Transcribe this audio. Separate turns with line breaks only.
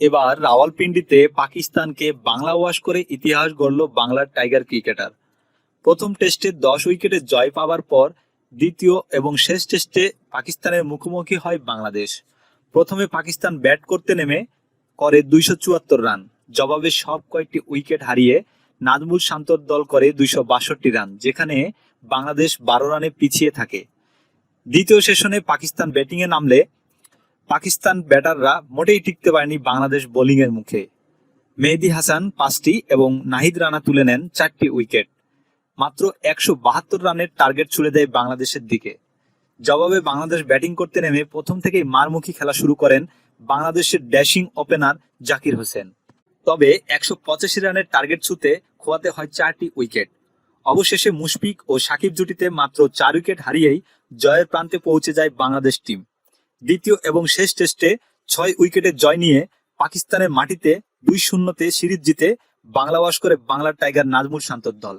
এবার রাওয়ালপিন্ডিতে পাকিস্তানকে বাংলা ওয়াশ করে ইতিহাস গড়ল বাংলার টাইগার ক্রিকেটার। প্রথম টেস্টে 10 উইকেটে জয় পাওয়ার পর দ্বিতীয় এবং শেষ টেস্টে পাকিস্তানের মুখোমুখি হয় বাংলাদেশ। প্রথমে পাকিস্তান ব্যাট করতে নেমে করে 274 রান, জবাবে সব কয়েকটি উইকেট হারিয়ে নাজমুল শান্তর দল করে 262 রান, যেখানে বাংলাদেশ 12 রানে পিছিয়ে থাকে। দ্বিতীয় সেশনে পাকিস্তান ব্যাটিংয়ে নামলে পাকিস্তান ব্যাটাররা মোটেই টিকতে পারেনি বাংলাদেশ বোলিংয়ের মুখে। মেহেদী হাসান 5টি এবং নাহিদ রানা তুলে নেন 4টি উইকেট। মাত্র 172 রানের টার্গেট ছুড়ে দেয় বাংলাদেশের দিকে। জবাবে বাংলাদেশ ব্যাটিং করতে নেমে প্রথম থেকেই মারমুখী খেলা শুরু করেন বাংলাদেশের ড্যাশিং ওপেনার জাকির হোসেন। তবে 185 রানের টার্গেট ছুঁতে খোয়াতে হয় 4টি উইকেট। অবশেষে মুশফিক ও সাকিব জুটিতে মাত্র 4 উইকেট হারিয়েই জয়ের প্রান্তে পৌঁছে যায় বাংলাদেশ টিম। দ্বিতীয় এবং শেষ টেস্টে 6 উইকেটের জয় নিয়ে পাকিস্তানের মাটিতে 2-0 সিরিজ জিতে বাংলা ওয়াশ করে বাংলার টাইগার নাজমুল শান্তর দল।